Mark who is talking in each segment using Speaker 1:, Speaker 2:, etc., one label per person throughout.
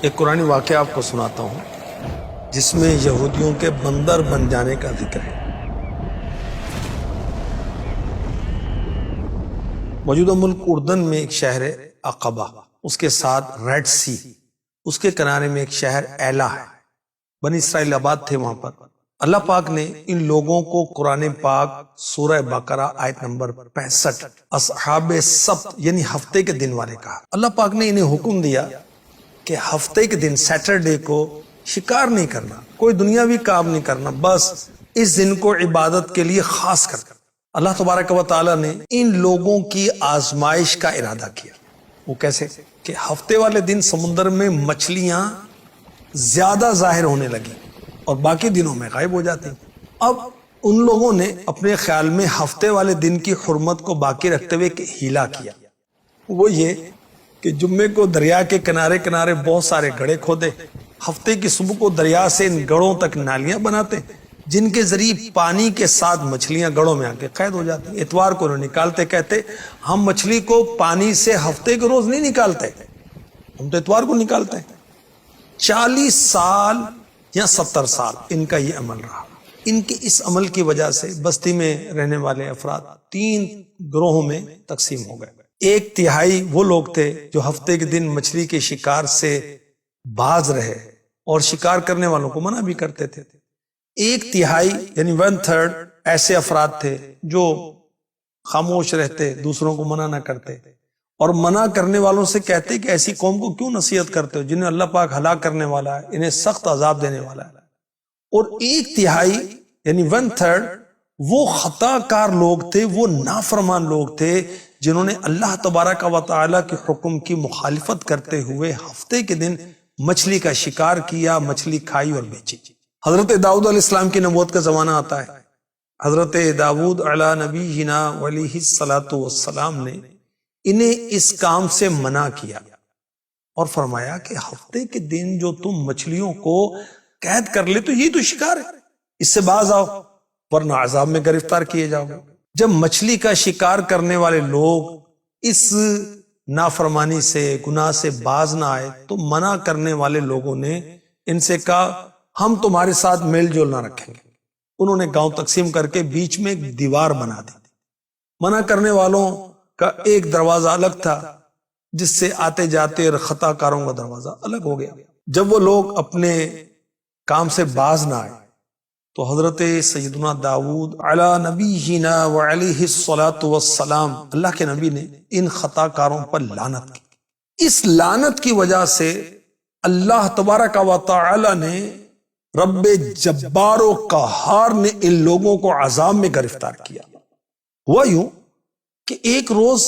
Speaker 1: ایک قرآنی واقعہ آپ کو سناتا ہوں جس میں یہودیوں کے بندر بن جانے کا ذکر ہے۔ موجودہ ملک اردن میں ایک شہر ہے عقبہ، اس کے ساتھ ریڈ سی، اس کے کنارے میں ایک شہر ایلا ہے۔ بنی اسرائیل آباد تھے وہاں پر۔ اللہ پاک نے ان لوگوں کو قرآن پاک سورہ بقرہ آیت نمبر 65 اصحاب سبت یعنی ہفتے کے دن والے کہا۔ اللہ پاک نے انہیں حکم دیا کہ ہفتے کے دن سیٹرڈے کو شکار نہیں کرنا، کوئی دنیاوی کام نہیں کرنا، بس اس دن کو عبادت کے لیے خاص کر اللہ تبارک و تعالیٰ نے ان لوگوں کی آزمائش کا ارادہ کیا۔ وہ کیسے کہ ہفتے والے دن سمندر میں مچھلیاں زیادہ ظاہر ہونے لگی اور باقی دنوں میں غائب ہو جاتی۔ اب ان لوگوں نے اپنے خیال میں ہفتے والے دن کی حرمت کو باقی رکھتے ہوئے ایک ہیلا کیا، وہ یہ کہ جمعے کو دریا کے کنارے کنارے بہت سارے گڑھے کھودے، ہفتے کی صبح کو دریا سے ان گڑھوں تک نالیاں بناتے جن کے ذریعے پانی کے ساتھ مچھلیاں گڑھوں میں آ کے قید ہو جاتی۔ اتوار کو انہوں نکالتے، کہتے ہم مچھلی کو پانی سے ہفتے کے روز نہیں نکالتے، ہم تو اتوار کو نکالتے ہیں۔ 40 سال یا 70 سال ان کا یہ عمل رہا۔ ان کے اس عمل کی وجہ سے بستی میں رہنے والے افراد 3 گروہوں میں تقسیم ہو گئے۔ 1/3 وہ لوگ تھے جو ہفتے کے دن مچھلی کے شکار سے باز رہے اور شکار کرنے والوں کو منع بھی کرتے تھے۔ 1/3 یعنی 1/3 ایسے افراد تھے جو خاموش رہتے، دوسروں کو منع نہ کرتے اور منع کرنے والوں سے کہتے کہ ایسی قوم کو کیوں نصیحت کرتے ہو جنہیں اللہ پاک ہلاک کرنے والا ہے، انہیں سخت عذاب دینے والا ہے۔ اور 1/3 یعنی 1/3 وہ خطا کار لوگ تھے، وہ نافرمان لوگ تھے جنہوں نے اللہ تبارک و تعالیٰ کے حکم کی مخالفت کرتے ہوئے ہفتے کے دن مچھلی کا شکار کیا، مچھلی کھائی اور بیچی۔ حضرت داؤد علیہ السلام کی نبوت کا زمانہ آتا ہے۔ حضرت داؤد علی نبینا علیہ الصلاۃ والسلام نے انہیں اس کام سے منع کیا اور فرمایا کہ ہفتے کے دن جو تم مچھلیوں کو قید کر لے تو یہ تو شکار ہے، اس سے باز آؤ ورنہ عذاب میں گرفتار کیے جاؤ گے۔ جب مچھلی کا شکار کرنے والے لوگ اس نافرمانی سے، گناہ سے باز نہ آئے تو منع کرنے والے لوگوں نے ان سے کہا ہم تمہارے ساتھ میل جول نہ رکھیں گے۔ انہوں نے گاؤں تقسیم کر کے بیچ میں ایک دیوار بنا دی۔ منع کرنے والوں کا ایک دروازہ الگ تھا جس سے آتے جاتے اور خطا کاروں کا دروازہ الگ ہو گیا۔ جب وہ لوگ اپنے کام سے باز نہ آئے تو حضرت سیدنا داؤد علی نبینا وعلیہ الصلاۃ والسلام، اللہ کے نبی نے ان خطا کاروں پر لعنت کی۔ اس لعنت کی وجہ سے اللہ تبارک و تعالی نے، رب جبار و قہار نے ان لوگوں کو عذاب میں گرفتار کیا۔ ہوا یوں کہ ایک روز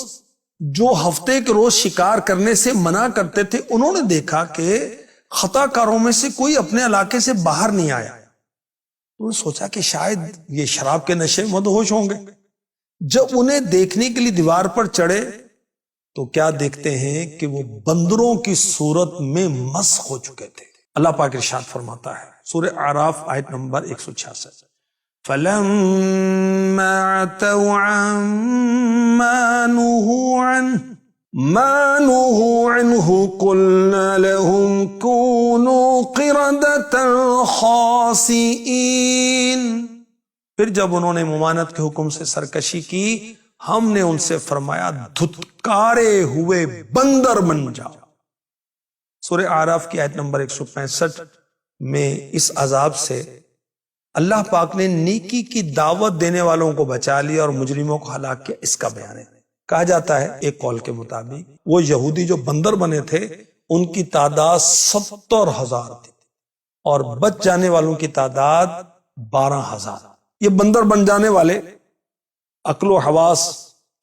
Speaker 1: جو ہفتے کے روز شکار کرنے سے منع کرتے تھے، انہوں نے دیکھا کہ خطا کاروں میں سے کوئی اپنے علاقے سے باہر نہیں آیا۔ انہوں نے سوچا کہ شاید یہ شراب کے نشے میں مدہوش ہوں گے۔ جب انہیں دیکھنے کے لیے دیوار پر چڑھے تو کیا دیکھتے ہیں کہ وہ بندروں کی صورت میں مسخ ہو چکے تھے۔ اللہ پاک ارشاد فرماتا ہے سورہ اعراف آیت نمبر 166، فَلَمَّا عَتَوْا عَمَّا نُهُوا عَنْهُ قُلْنَا لَهُمْ كُونُوا قِرَدَةً خَاسِئِينَ۔ پھر جب انہوں نے ممانعت کے حکم سے سرکشی کی، ہم نے ان سے فرمایا دھتکارے ہوئے بندر بن جاؤ۔ سورہ اعراف کی آیت نمبر 165 میں اس عذاب سے اللہ پاک نے نیکی کی دعوت دینے والوں کو بچا لیا اور مجرموں کو ہلاک کیا، اس کا بیان ہے۔ کہا جاتا ہے ایک قول کے مطابق وہ یہودی جو بندر بنے تھے ان کی تعداد 70,000 تھی اور بچ جانے والوں کی تعداد 12,000۔ یہ بندر بن جانے والے عقل و حواس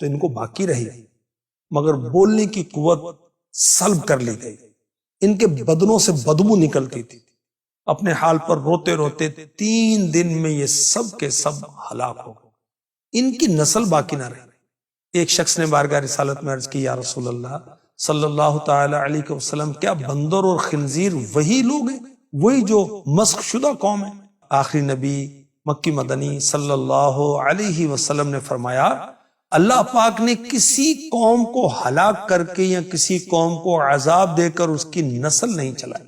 Speaker 1: تو ان کو باقی رہی مگر بولنے کی قوت سلب کر لی گئی۔ ان کے بدنوں سے بدبو نکلتی تھی۔ اپنے حال پر روتے روتے 3 دن میں یہ سب کے سب ہلاک ہو گئے، ان کی نسل باقی نہ رہی۔ ایک شخص نے بارگاہ رسالت میں عرض کی، یا رسول اللہ صلی اللہ تعالی علیہ وسلم، کیا بندر اور خنزیر وہی لوگ ہیں، وہی جو مسخ شدہ قوم ہے؟ آخری نبی مکی مدنی صلی اللہ علیہ وسلم نے فرمایا اللہ پاک نے کسی قوم کو ہلاک کر کے یا کسی قوم کو عذاب دے کر اس کی نسل نہیں چلائی،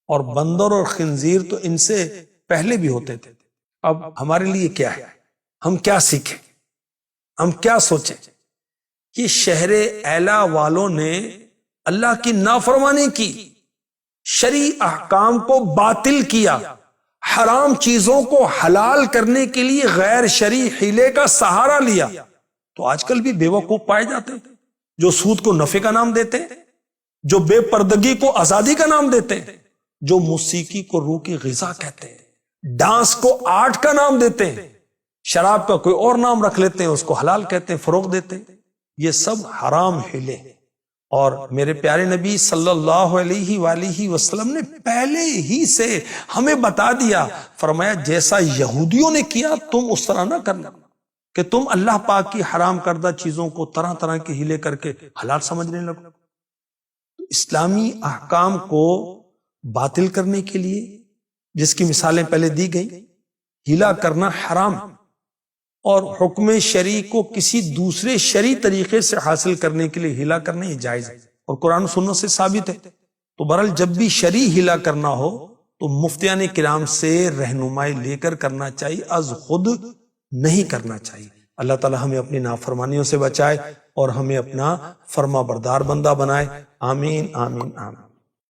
Speaker 1: اور بندر اور خنزیر تو ان سے پہلے بھی ہوتے تھے۔ اب ہمارے لیے کیا ہے؟ ہم کیا سیکھیں؟ ہم کیا سوچیں؟ کہ شہر ایلا والوں نے اللہ کی نافرمانی کی، شرعی احکام کو باطل کیا، حرام چیزوں کو حلال کرنے کے لیے غیر شرعی حیلے کا سہارا لیا۔ تو آج کل بھی بیوقوف پائے جاتے ہیں جو سود کو نفع کا نام دیتے ہیں، جو بے پردگی کو آزادی کا نام دیتے ہیں، جو موسیقی کو روح کی غذا کہتے ہیں، ڈانس کو آرٹ کا نام دیتے ہیں، شراب کا کوئی اور نام رکھ لیتے ہیں، اس کو حلال کہتے ہیں، فروغ دیتے ہیں۔ یہ سب حرام حیلے ہیں، اور میرے پیارے نبی صلی اللہ علیہ وآلہ وسلم نے پہلے ہی سے ہمیں بتا دیا، فرمایا جیسا یہودیوں نے کیا تم اس طرح نہ کرنا، کہ تم اللہ پاک کی حرام کردہ چیزوں کو طرح طرح کے ہیلے کر کے حلال سمجھنے لگو۔ اسلامی احکام کو باطل کرنے کے لیے، جس کی مثالیں پہلے دی گئیں، ہیلا کرنا حرام، اور حکم شرعی کو کسی دوسرے شرعی طریقے سے حاصل کرنے کے لیے ہیلا کرنا یہ جائز ہے، اور قرآن و سنت سے ثابت ہے۔ تو بہرحال جب بھی شرعی ہیلا کرنا ہو تو مفتیان کرام سے رہنمائی لے کر کرنا چاہیے، از خود نہیں کرنا چاہیے۔ اللہ تعالی ہمیں اپنی نافرمانیوں سے بچائے اور ہمیں اپنا فرما بردار بندہ بنائے۔ آمین آمین آمین۔